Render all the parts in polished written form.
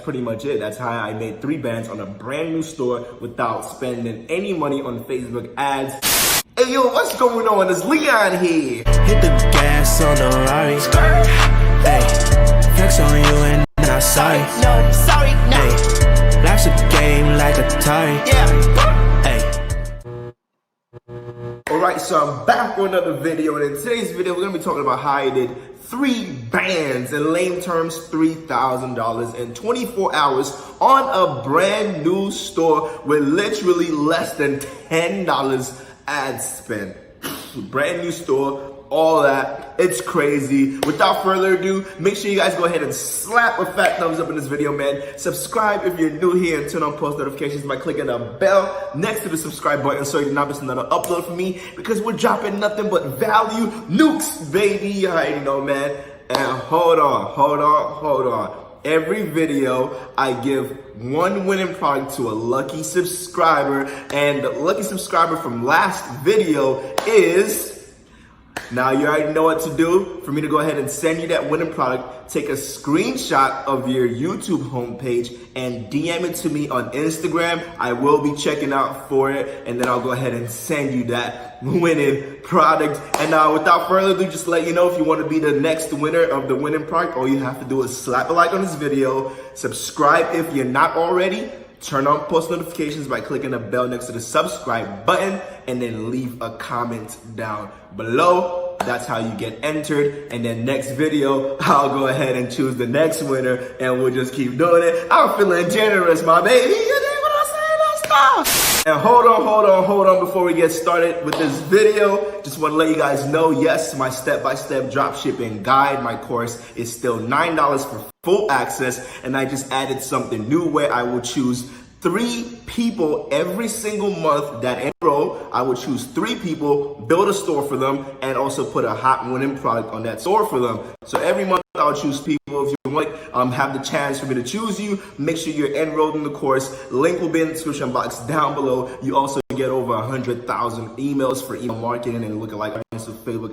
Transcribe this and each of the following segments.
pretty much it. That's how I made 3 bands on a brand new store without spending any money on Facebook ads. Hey yo, what's going on? It's Leon here. Hit the gas on the Rari. Hey, flex on you and I'm sorry. No, sorry, no. Hey, life's a game like Atari. Yeah. Hey. Alright, so I'm back for another video, and in today's video we're going to be talking about how I did 3 bands, in lame terms $3,000 in 24 hours on a brand new store with literally less than $10 ad spend. Brand new store, all that. It's crazy. Without further ado, make sure you guys go ahead and slap a fat thumbs up in this video, man. Subscribe if you're new here, and turn on post notifications by clicking the bell next to the subscribe button so you do not miss another upload from me, because we're dropping nothing but value nukes, baby. You already know, man. And hold on. Every video, I give 1 winning product to a lucky subscriber, and the lucky subscriber from last video is... Now you already know what to do. For me to go ahead and send you that winning product, take a screenshot of your YouTube homepage and DM it to me on Instagram. I will be checking out for it, and then I'll go ahead and send you that winning product. And without further ado, just to let you know, if you want to be the next winner of the winning product, all you have to do is slap a like on this video, subscribe if you're not already, turn on post notifications by clicking the bell next to the subscribe button, and then leave a comment down below. That's how you get entered. And then next video, I'll go ahead and choose the next winner, and we'll just keep doing it. I'm feeling generous, my baby. You know what I'm saying? Let's go. And hold on before we get started with this video. Just want to let you guys know, yes, my step-by-step dropshipping guide, my course, is still $9 for full access, and I just added something new where I will choose 3 people every single month that enroll. I will choose 3 people, build a store for them, and also put a hot winning product on that store for them. So every month I'll choose people. If you want, have the chance for me to choose you, make sure you're enrolled in the course. Link will be in the description box down below. You also get over 100,000 emails for email marketing and lookalike audience of Facebook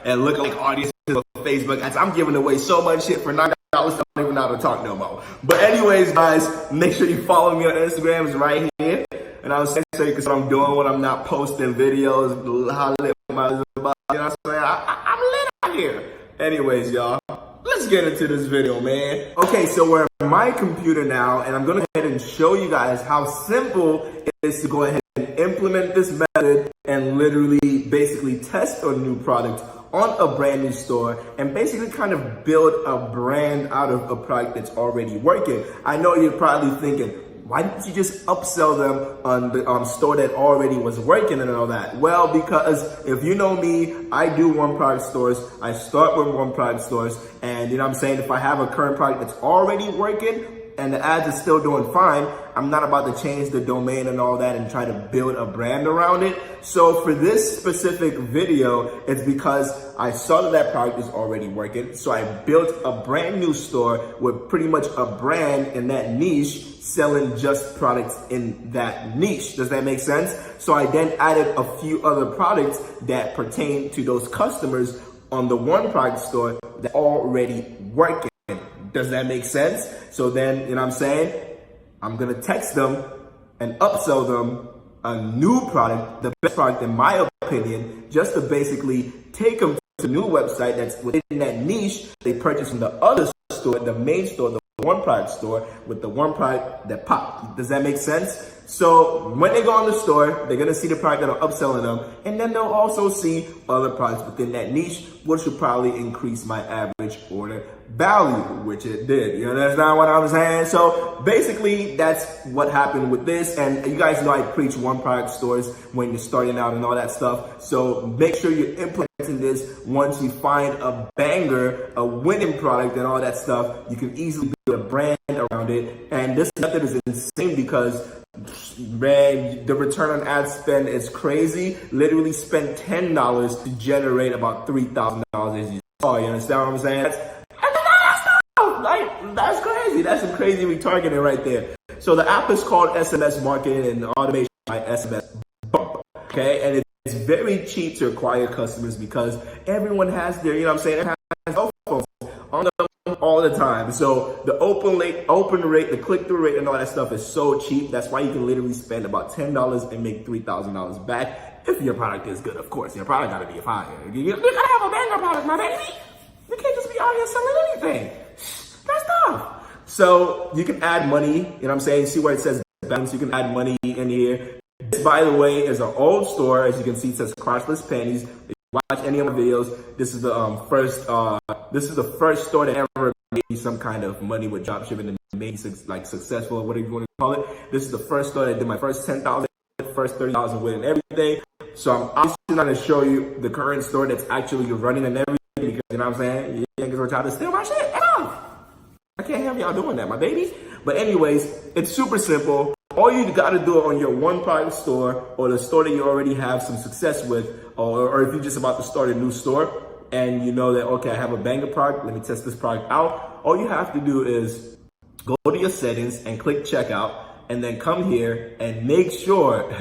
and lookalike audience of Facebook ads. I'm giving away so much shit for $9. I don't even know how to talk no more. But anyways, guys, make sure you follow me on Instagram. It's right here. And I was saying, so you can see what I'm doing when I'm not posting videos, how lit my, you know what I'm saying? I'm lit out here. Anyways, y'all, let's get into this video, man. Okay, so we're at my computer now, and I'm going to go ahead and show you guys how simple it is to go ahead and implement this method and literally basically test a new product on a brand new store and basically kind of build a brand out of a product that's already working. I know you're probably thinking, why didn't you just upsell them on the store that already was working and all that? Well, because if you know me, I do one product stores. I start with one product stores, and you know what I'm saying? If I have a current product that's already working and the ads are still doing fine, I'm not about to change the domain and all that and try to build a brand around it. So for this specific video, it's because I saw that product is already working. So I built a brand new store with pretty much a brand in that niche, selling just products in that niche. Does that make sense? So I then added a few other products that pertain to those customers on the one product store that already working. Does that make sense? So then, you know what I'm saying? I'm gonna text them and upsell them a new product, the best product in my opinion, just to basically take them to a new website that's within that niche they purchased from the other store, the main store, the one product store, with the one product that popped. Does that make sense? So when they go on the store, they're gonna see the product that I'm upselling them, and then they'll also see other products within that niche, which will probably increase my average order value, which it did. You know, that's not what I'm saying. So basically, that's what happened with this. And you guys know I preach one product stores when you're starting out and all that stuff. So make sure you're implementing this. Once you find a banger, a winning product and all that stuff, you can easily build a brand around it. And this method is insane because, man, the return on ad spend is crazy. Literally spend $10 to generate about $3,000 as you saw. You understand what I'm saying? That's crazy. That's some crazy retargeting right there. So the app is called SMS Marketing and Automation by SMS Bump. Okay, and it's very cheap to acquire customers because everyone has their, you know what I'm saying, has cell phones on them all all the time. So the open rate, the click-through rate and all that stuff is so cheap. That's why you can literally spend about $10 and make $3,000 back if your product is good, of course. Your product gotta be fire. You gotta have a banger product, my baby. You can't just be out here selling anything. That's tough. So you can add money, you know what I'm saying? See where it says balance, you can add money in here. This, by the way, is an old store. As you can see, it says crotchless panties. If you watch any of my videos, this is the first store that ever made me some kind of money with dropshipping and made like successful, whatever you want to call it. This is the first store that did my first 10,000, first 30,000 with and everything. So I'm obviously not going to show you the current store that's actually running and everything because, you know what I'm saying? You ain't going to try to steal my shit. I can't have y'all doing that, my babies. But anyways, it's super simple. All you gotta do it on your one product store or the store that you already have some success with, or if you're just about to start a new store and you know that, okay, I have a banger product, let me test this product out. All you have to do is go to your settings and click checkout and then come here and make sure,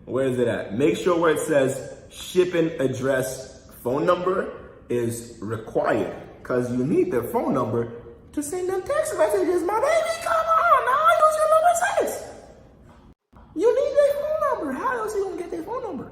where is it at? Make sure where it says shipping address phone number is required because you need their phone number to send them text messages, my baby. Come on, now use your number sense. You need their phone number. How else are you gonna get their phone number?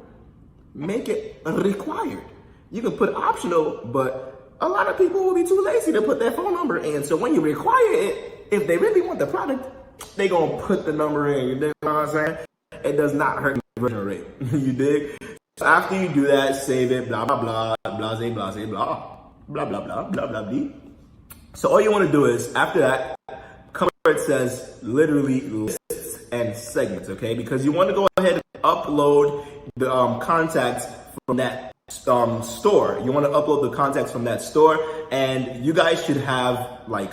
Make it required. You can put optional, but a lot of people will be too lazy to put their phone number in. So when you require it, if they really want the product, they gonna put the number in. You dig what I'm saying? It does not hurt the conversion rate. You dig? So after you do that, save it. Blah blah blah. Blase blase blah. Blah blah blah blah blah blah. So all you want to do is, after that, come where it says literally lists and segments, okay? Because you want to go ahead and upload the contacts from that store. You want to upload the contacts from that store, and you guys should have like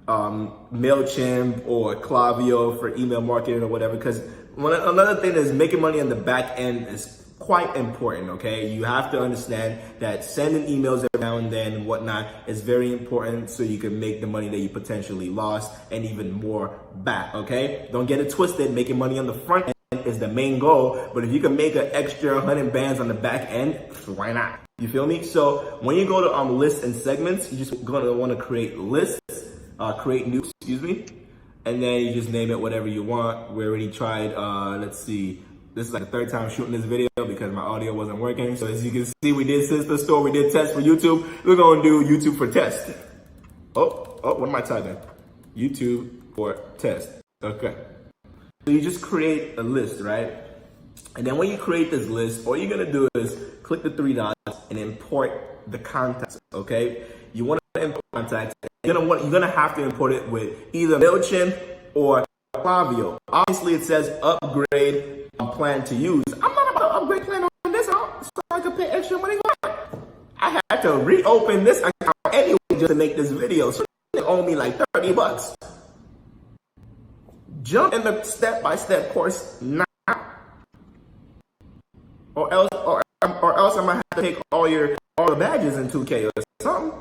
MailChimp or Klaviyo for email marketing or whatever. Because another thing is making money on the back end is quite important, okay? You have to understand that sending emails every now and then and whatnot is very important so you can make the money that you potentially lost and even more back, okay? Don't get it twisted. Making money on the front end is the main goal, but if you can make an extra 100 bands on the back end, why not? You feel me? So when you go to lists and segments, you're just gonna want to create lists, create new, and then you just name it whatever you want. We already tried, let's see. This is like the third time shooting this video because my audio wasn't working. So as you can see, we did Sister Store, we did test for YouTube. We're gonna do YouTube for test. Oh, what am I typing? YouTube for test. Okay. So you just create a list, right? And then when you create this list, all you're gonna do is click the three dots and import the contacts, okay? You wanna import contacts. You're gonna have to import it with either MailChimp or Klaviyo. Obviously it says upgrade plan to use. I'm not about to upgrade plan on this account so I can pay extra money for it. I had to reopen this account anyway just to make this video. So they owe me like $30. Jump in the step-by-step course now. Or else I might have to take all the badges in 2K or something.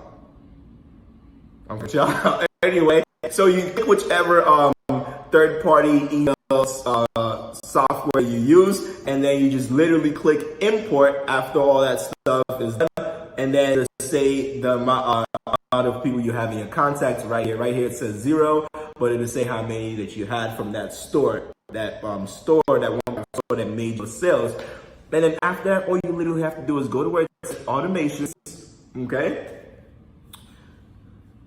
I'm for y'all. Anyway, so you get whichever third-party email software you use, and then you just literally click import after all that stuff is done, and then just say the amount of people you have in your contacts right here. Right here it says 0, but it'll say how many that you had from that store, that one store that made your sales. And then after that, all you literally have to do is go to where it says automations, okay?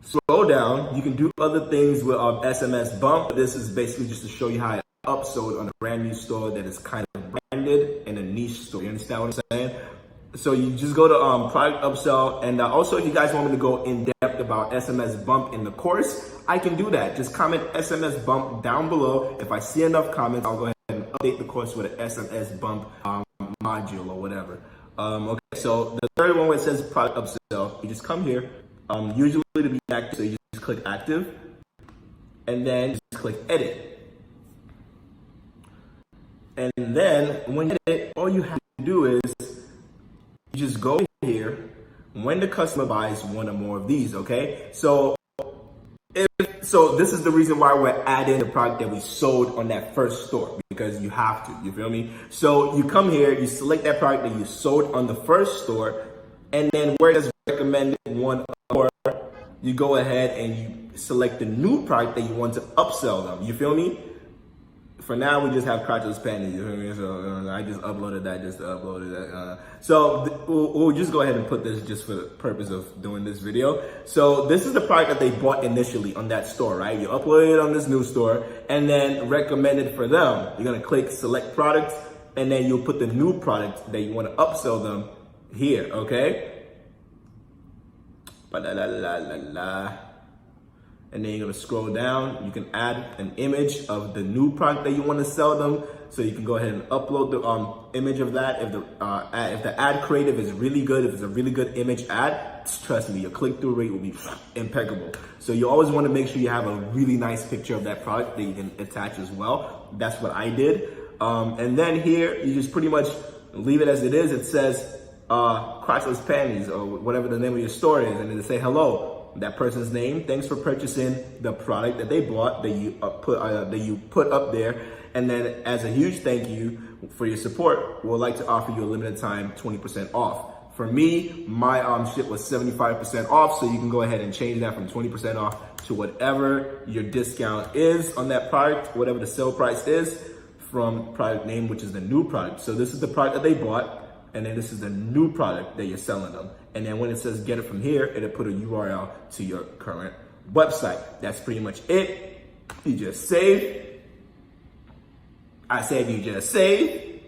Scroll down. You can do other things with SMS bump. This is basically just to show you how it upsold on a brand new store that is kind of branded in a niche store. You understand what I'm saying? So you just go to product upsell, and also if you guys want me to go in depth about SMS bump in the course, I can do that. Just comment SMS bump down below. If I see enough comments, I'll go ahead and update the course with an SMS bump module or whatever. Okay, so the third one where it says product upsell, you just come here. Usually to be active, so you just click active, and then just click edit. And then when you edit, all you have to do is you just go here when the customer buys one or more of these, okay? So this is the reason why we're adding the product that we sold on that first store, because you have to, you feel me? So you come here, you select that product that you sold on the first store, and then where it says recommended one or you go ahead and you select the new product that you want to upsell them. You feel me? For now, we just have crotchless panties. You feel me? So I just uploaded that just to upload it. We'll just go ahead and put this just for the purpose of doing this video. So this is the product that they bought initially on that store, right? You upload it on this new store and then recommended for them. You're gonna click select product and then you'll put the new product that you want to upsell them here, okay? And then you're gonna scroll down. You can add an image of the new product that you want to sell them. So you can go ahead and upload the image of that. If the ad creative is really good, if it's a really good image ad, trust me, your click-through rate will be impeccable. So you always want to make sure you have a really nice picture of that product that you can attach as well. That's what I did. And then here, you just pretty much leave it as it is. It says crotchless panties or whatever the name of your store is, and then say hello. That person's name. Thanks for purchasing the product that they bought that you put up there, and then as a huge thank you for your support, we'd like to offer you a limited time 20% off. For me, my shit was 75% off, so you can go ahead and change that from 20% off to whatever your discount is on that product, whatever the sale price is from product name, which is the new product. So this is the product that they bought. And then this is the new product that you're selling them. And then when it says get it from here, it'll put a URL to your current website. That's pretty much it. You just save. I said you just save.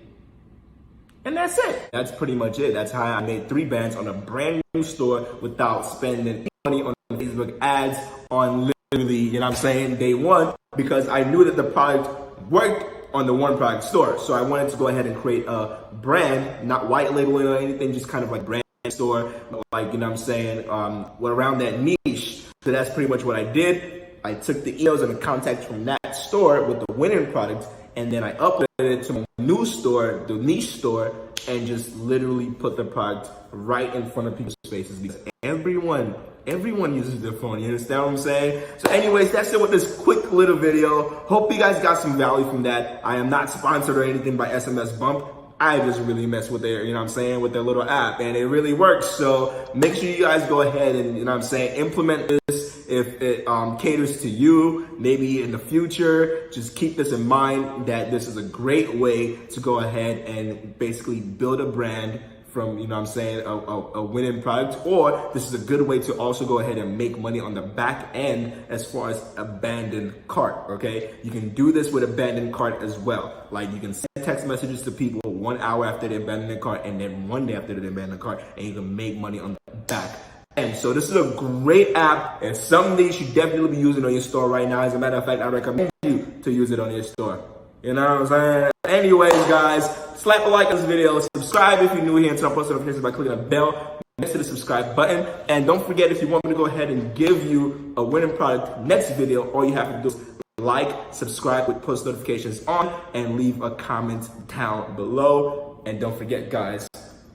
And that's it. That's pretty much it. That's how I made 3 bands on a brand new store without spending money on Facebook ads on literally, you know what I'm saying, day one, because I knew that the product worked on the one product store. So I wanted to go ahead and create a brand, not white labeling or anything, just kind of like brand store, like, you know what I'm saying, around that niche. So that's pretty much what I did. I took the emails and the contacts from that store with the winning product, and then I uploaded it to my new store, the niche store, and just literally put the product right in front of people's faces, because everyone uses their phone. You understand what I'm saying? So anyways, that's it with this quick little video. Hope you guys got some value from that. I am not sponsored or anything by SMS Bump. I just really mess with their, you know what I'm saying, with their little app, and it really works. So make sure you guys go ahead and, you know what I'm saying, implement this if it caters to you. Maybe in the future, just keep this in mind that this is a great way to go ahead and basically build a brand from, you know what I'm saying, a winning product, or this is a good way to also go ahead and make money on the back end as far as abandoned cart, okay? You can do this with abandoned cart as well. Like, you can send text messages to people 1 hour after they abandon their cart, and then 1 day after they abandon the cart, and you can make money on the back end. So this is a great app. It's something you should definitely be using on your store right now. As a matter of fact, I recommend you to use it on your store. You know what I'm saying? Anyways, guys, slap a like on this video. Subscribe if you're new here, and turn on post notifications by clicking the bell next to the subscribe button. And don't forget, if you want me to go ahead and give you a winning product next video, all you have to do is like, subscribe with post notifications on, and leave a comment down below. And don't forget, guys,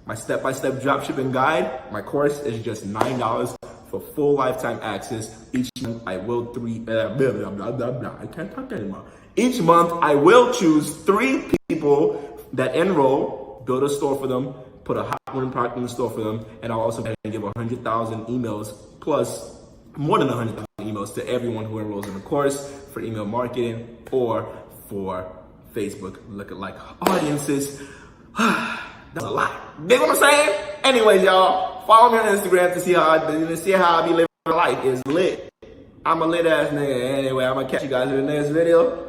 my step-by-step dropshipping guide, my course is just $9 for full lifetime access. Each month I will I can't talk anymore. Each month I will choose 3 people that enroll, build a store for them, put a hot winning product in the store for them, and I'll also give 100,000 emails, plus more than 100,000 emails to everyone who enrolls in the course for email marketing or for Facebook lookalike audiences. That's a lot. Dig what I'm saying? Anyways, y'all, follow me on Instagram to see how I be living my life. It's lit. I'm a lit ass nigga. Anyway, I'm gonna catch you guys in the next video.